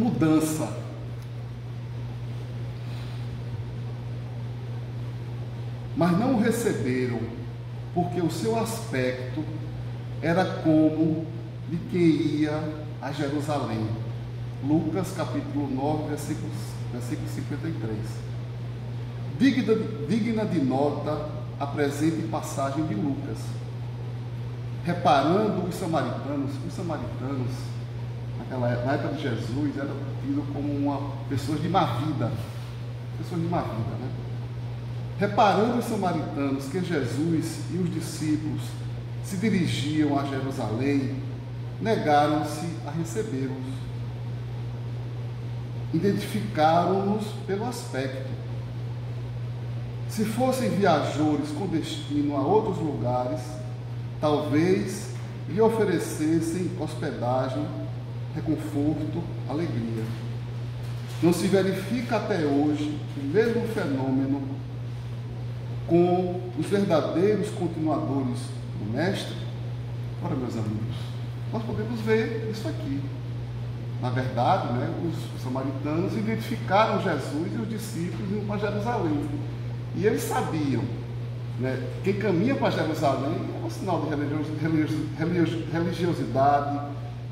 mudança. Mas não o receberam, porque o seu aspecto era como de quem ia a Jerusalém. Lucas capítulo 9, versículo 53. Digna de nota a presente passagem de Lucas. Reparando os samaritanos, na época de Jesus, eram tidos como pessoas de má vida, né? Reparando os samaritanos que Jesus e os discípulos se dirigiam a Jerusalém, negaram-se a recebê-los. Identificaram-nos pelo aspecto. Se fossem viajores com destino a outros lugares, talvez lhe oferecessem hospedagem, reconforto, alegria. Não se verifica até hoje o mesmo fenômeno com os verdadeiros continuadores do Mestre? Ora, meus amigos, nós podemos ver isso aqui. Na verdade, os samaritanos identificaram Jesus e os discípulos indo para Jerusalém. E eles sabiam, quem caminha para Jerusalém é um sinal de religiosidade,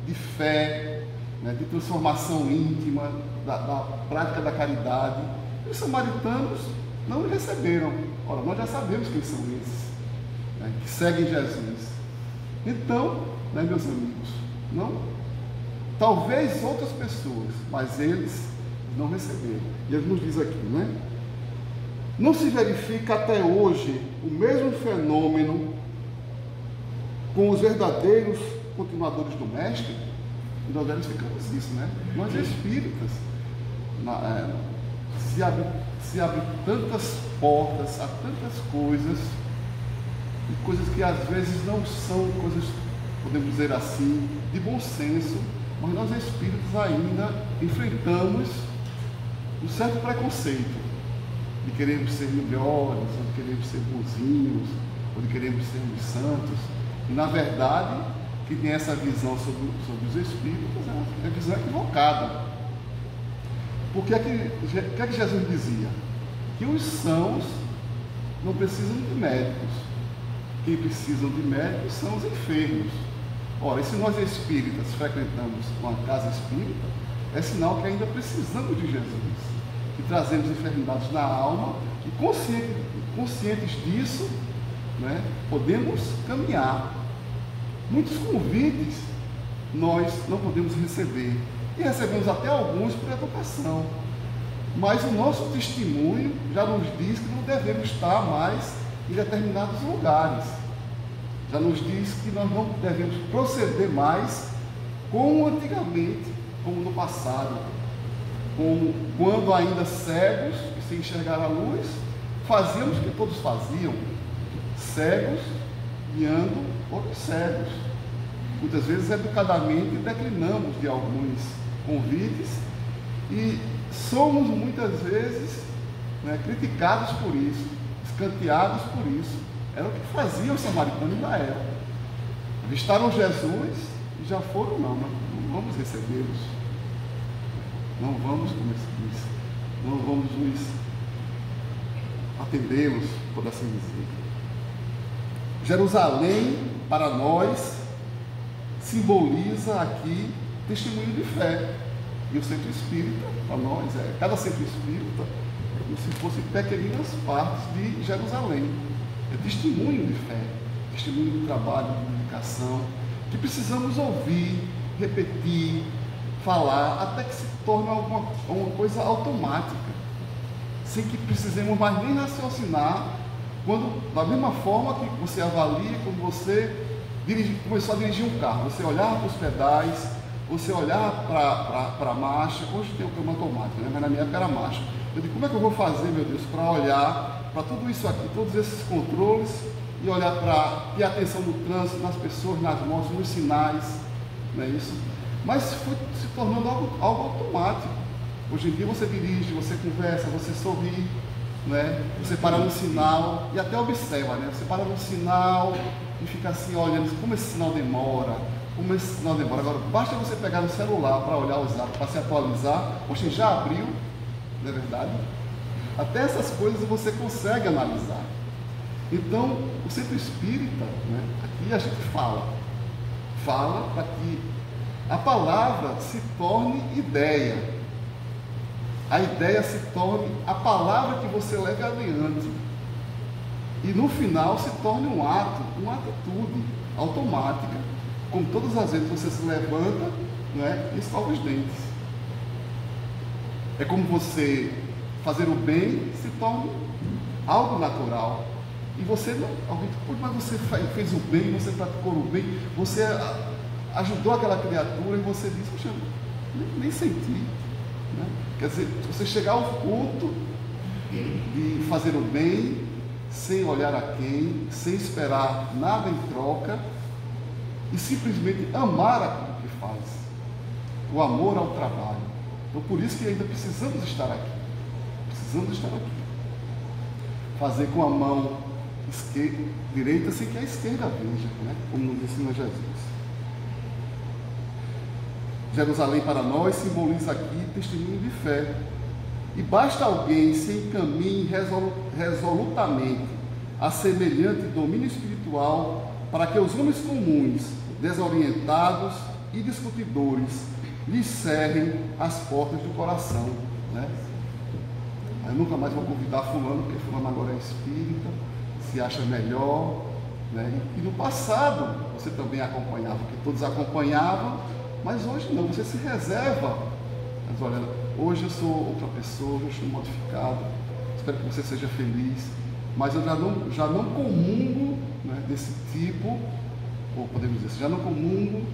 de fé, de transformação íntima, da prática da caridade. E os samaritanos não o receberam. Ora, nós já sabemos quem são esses, que seguem Jesus. Então, meus amigos, talvez outras pessoas, mas eles não receberam. E ele nos diz aqui, não se verifica até hoje o mesmo fenômeno com os verdadeiros continuadores do Mestre? E nós verificamos isso, Nós espíritas, se abre tantas portas a tantas coisas, e coisas que às vezes não são coisas, podemos dizer assim, de bom senso, mas nós espíritas ainda enfrentamos um certo preconceito de querermos ser melhores, ou de querermos ser bonzinhos, ou de querermos sermos santos. E na verdade, quem tem essa visão sobre os espíritos é visão equivocada. Porque o que é que Jesus dizia? Que os sãos não precisam de médicos. Quem precisam de médicos são os enfermos. Ora, e se nós espíritas frequentamos uma casa espírita, é sinal que ainda precisamos de Jesus. Que trazemos enfermidades na alma e conscientes disso, podemos caminhar. Muitos convites nós não podemos receber. E recebemos até alguns por educação. Mas o nosso testemunho já nos diz que não devemos estar mais em determinados lugares. Já nos diz que nós não devemos proceder mais como antigamente, como no passado. Como quando ainda cegos e sem enxergar a luz, fazíamos o que todos faziam. Cegos guiando outros cegos. Muitas vezes, educadamente, declinamos de alguns convites e somos muitas vezes criticados por isso, escanteados por isso. Era o que faziam os samaritanos na época. Avistaram Jesus e já foram, não vamos recebê-los. Não vamos nos atendê-los, por assim dizer. Jerusalém, para nós, simboliza aqui testemunho de fé. E o centro espírita, para nós, cada centro espírita é como se fossem pequeninas partes de Jerusalém. É testemunho de fé, testemunho do trabalho, de comunicação, que precisamos ouvir, repetir, falar, até que se torne uma coisa automática, sem que precisemos mais nem raciocinar, da mesma forma que você avalia quando você começou a dirigir um carro, você olhar para os pedais, você olhar para a marcha. Hoje tem o câmbio automático, mas na minha época era marcha. Eu digo, como é que eu vou fazer, meu Deus, para olhar para tudo isso aqui, todos esses controles, e olhar para ter atenção no trânsito, nas pessoas, nas motos, nos sinais, não é isso? Mas foi se tornando algo automático. Hoje em dia você dirige, você conversa, você sorri, você para no sinal e até observa, você para no sinal e fica assim olhando como esse sinal demora, como esse não demora. Agora, basta você pegar no celular para olhar os atos, para se atualizar. Você já abriu, não é verdade? Até essas coisas você consegue analisar. Então, o centro espírita, né, aqui a gente fala para que a palavra se torne ideia. A ideia se torne a palavra que você leva adiante. E no final se torne uma atitude automática, como todas as vezes você se levanta, né, e escova os dentes. É como você fazer o bem se torna algo natural. E você não, alguém, mas você fez o bem, você praticou o bem, você ajudou aquela criatura e você diz, poxa, nem senti. Né? Quer dizer, você chegar ao ponto de fazer o bem, sem olhar a quem, sem esperar nada em troca, e simplesmente amar aquilo que faz. O amor ao trabalho. Então, por isso que ainda precisamos estar aqui. Precisamos estar aqui. Fazer com a mão direita sem que a esquerda veja, né? Como nos ensina Jesus. Jerusalém para nós simboliza aqui testemunho de fé. E basta alguém se encaminhe resolutamente a semelhante domínio espiritual para que os homens comuns, desorientados e discutidores lhes cerrem as portas do coração. Né? Eu nunca mais vou convidar fulano, porque fulano agora é espírita, se acha melhor. Né? E no passado você também acompanhava, porque todos acompanhavam, mas hoje não, você se reserva. Mas olha, hoje eu sou outra pessoa, eu estou modificado, espero que você seja feliz, mas eu já não comungo, né, desse tipo, ou podemos dizer, já não comungo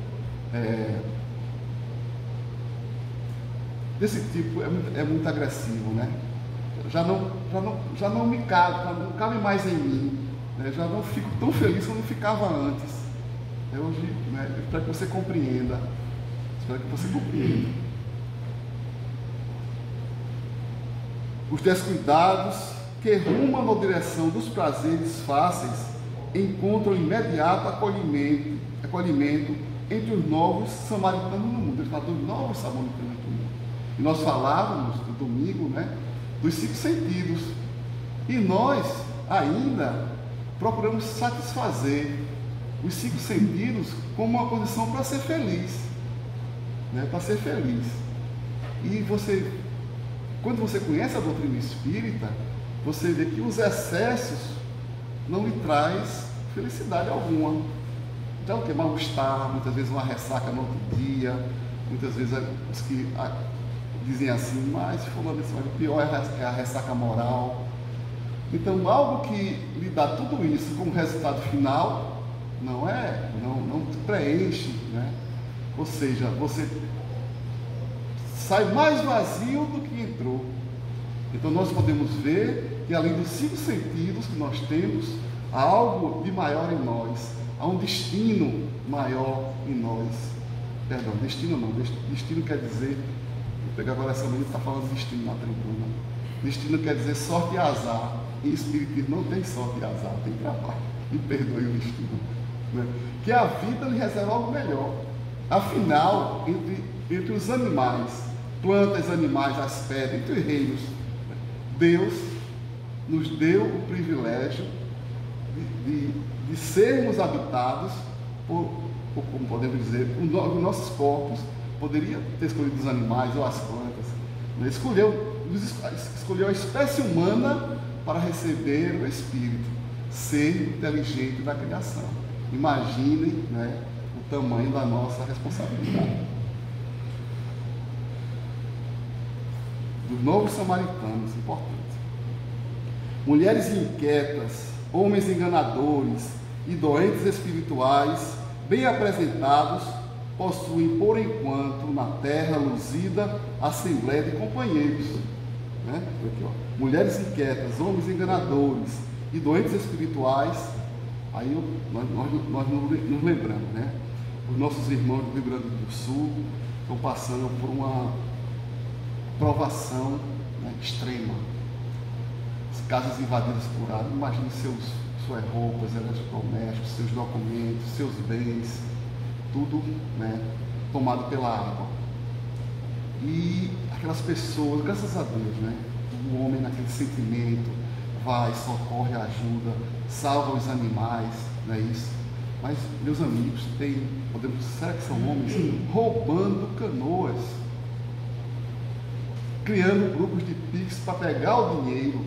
desse tipo, é muito agressivo, né? Já não me cabe, não cabe mais em mim, né? Já não fico tão feliz como eu ficava antes. Hoje, né, eu espero que você compreenda, Os descuidados que rumam na direção dos prazeres fáceis encontram imediato acolhimento entre os novos samaritanos no mundo. Ele fala dos novos samaritanos no mundo. E nós falávamos no domingo, né, dos 5 sentidos. E nós ainda procuramos satisfazer os 5 sentidos como uma condição para ser feliz. Né, para ser feliz. E quando você conhece a doutrina espírita, você vê que os excessos não lhe traz felicidade alguma. Então, o que? Mal-estar, muitas vezes uma ressaca no outro dia, muitas vezes os que dizem assim, mas fulano, o pior é a ressaca moral. Então, algo que lhe dá tudo isso como resultado final, não te preenche, né? Ou seja, você sai mais vazio do que entrou. Então nós podemos ver que além dos 5 sentidos que nós temos, há algo de maior em nós, há um destino maior em nós. Perdão, destino não, destino quer dizer, vou pegar agora essa menina que está falando de destino na tribuna. Destino quer dizer sorte e azar. Em espiritismo não tem sorte e azar, tem trabalho. Me perdoe o destino. Né? Que a vida lhe reserva algo melhor. Afinal, entre os animais, plantas, animais, as pedras, entre os reinos, Deus nos deu o privilégio de sermos habitados por, como podemos dizer, os nossos corpos. Poderia ter escolhido os animais ou as plantas. Escolheu a espécie humana para receber o Espírito, ser inteligente da criação. Imaginem, né, o tamanho da nossa responsabilidade. Dos novos samaritanos, importante. Mulheres inquietas, homens enganadores e doentes espirituais, bem apresentados, possuem por enquanto na terra luzida assembleia de companheiros. Né? Aqui, ó. Mulheres inquietas, homens enganadores e doentes espirituais, aí nós nos lembramos, né? Os nossos irmãos do Rio Grande do Sul estão passando por uma provação, né, extrema. As casas invadidas por água, imagine suas roupas, eletrodomésticos, seus documentos, seus bens, tudo, né, tomado pela água. E aquelas pessoas, graças a Deus, né, o homem naquele sentimento vai, socorre, ajuda, salva os animais, não é isso? Mas, meus amigos, será que são homens roubando canoas, criando grupos de pix para pegar o dinheiro,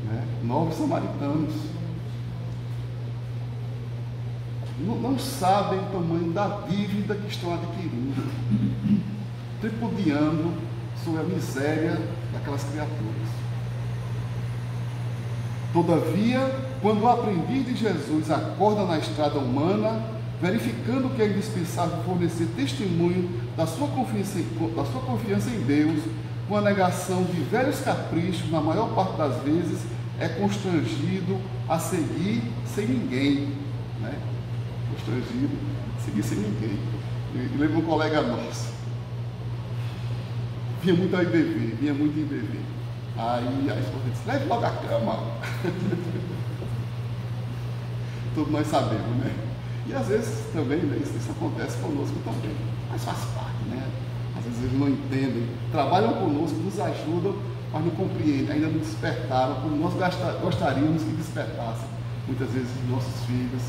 né? Novos samaritanos. Não sabem o tamanho da dívida que estão adquirindo, tripudiando sobre a miséria daquelas criaturas. Todavia, quando o aprendiz de Jesus acorda na estrada humana, verificando que é indispensável fornecer testemunho da sua confiança em Deus, com a negação de velhos caprichos, na maior parte das vezes, é constrangido a seguir sem ninguém, né? Constrangido a seguir sem ninguém. Eu lembro um colega nosso, vinha muito em IBV. Aí a esposa disse, leve logo a cama. Todos nós sabemos, né? E às vezes também, né, isso acontece conosco também, mas faz parte, né? Às vezes eles não entendem, trabalham conosco, nos ajudam, mas não compreendem, ainda não despertaram como nós gostaríamos que despertassem, muitas vezes, os nossos filhos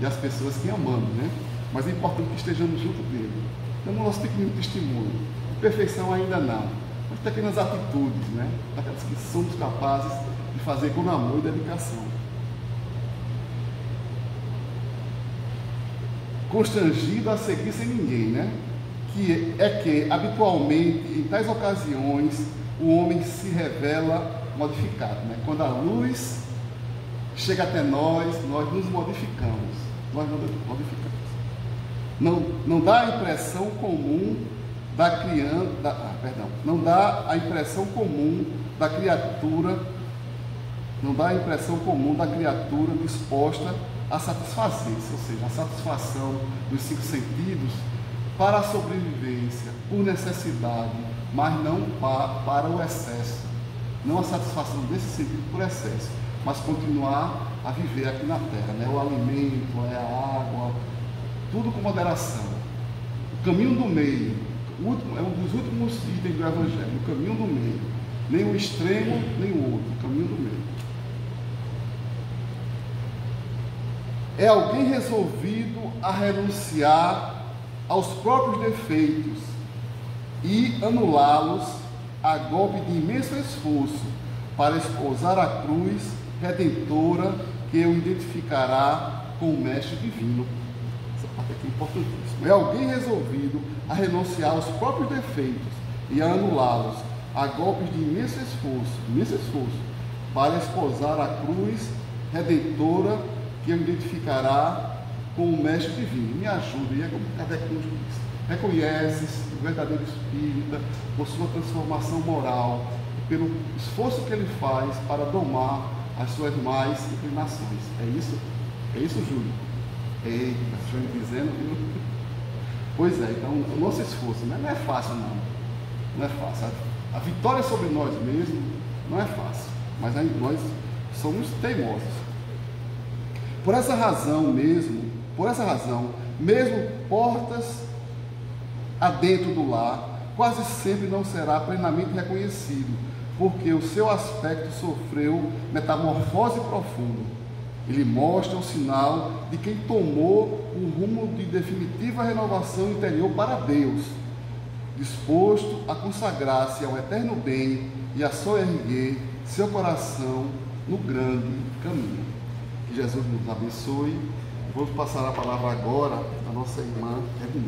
e as pessoas que amamos, né? Mas é importante que estejamos junto dele, dando o nosso pequeno testemunho. Perfeição ainda não, mas pequenas atitudes, né? Daquelas que somos capazes de fazer com amor e dedicação. Constrangido a seguir sem ninguém, né? Que habitualmente, em tais ocasiões, o homem se revela modificado, né? Quando a luz chega até nós nos modificamos. Não dá a impressão comum não dá a impressão comum da criatura disposta a satisfazer-se, ou seja, a satisfação dos 5 sentidos para a sobrevivência, por necessidade, mas não para o excesso. Não a satisfação desse sentido por excesso, mas continuar a viver aqui na terra, né? O alimento, a água, tudo com moderação. O caminho do meio, é um dos últimos itens do Evangelho, o caminho do meio. Nem o extremo, nem o outro, o caminho do meio. É alguém resolvido a renunciar aos próprios defeitos e anulá-los a golpe de imenso esforço para esposar a cruz redentora que o identificará com o Mestre Divino. Essa parte aqui é importantíssima. É alguém resolvido a renunciar aos próprios defeitos e a anulá-los a golpes de imenso esforço para esposar a cruz redentora que o identificará com o Mestre Divino. Me ajuda, e é como Kardec nos diz. Reconhece-se o verdadeiro espírita por sua transformação moral, pelo esforço que ele faz para domar as suas más inclinações. É isso? É isso, Júlio? Eita, Júlio dizendo, viu? Pois é, então o nosso esforço, né? Não é fácil, não é fácil. A vitória sobre nós mesmos não é fácil, mas nós somos teimosos. Por essa razão, mesmo portas adentro do lar, quase sempre não será plenamente reconhecido, porque o seu aspecto sofreu metamorfose profunda. Ele mostra o sinal de quem tomou um rumo de definitiva renovação interior para Deus, disposto a consagrar-se ao eterno bem e a soerguer seu coração no grande caminho. Que Jesus nos abençoe. Vamos passar a palavra agora à nossa irmã Ednei.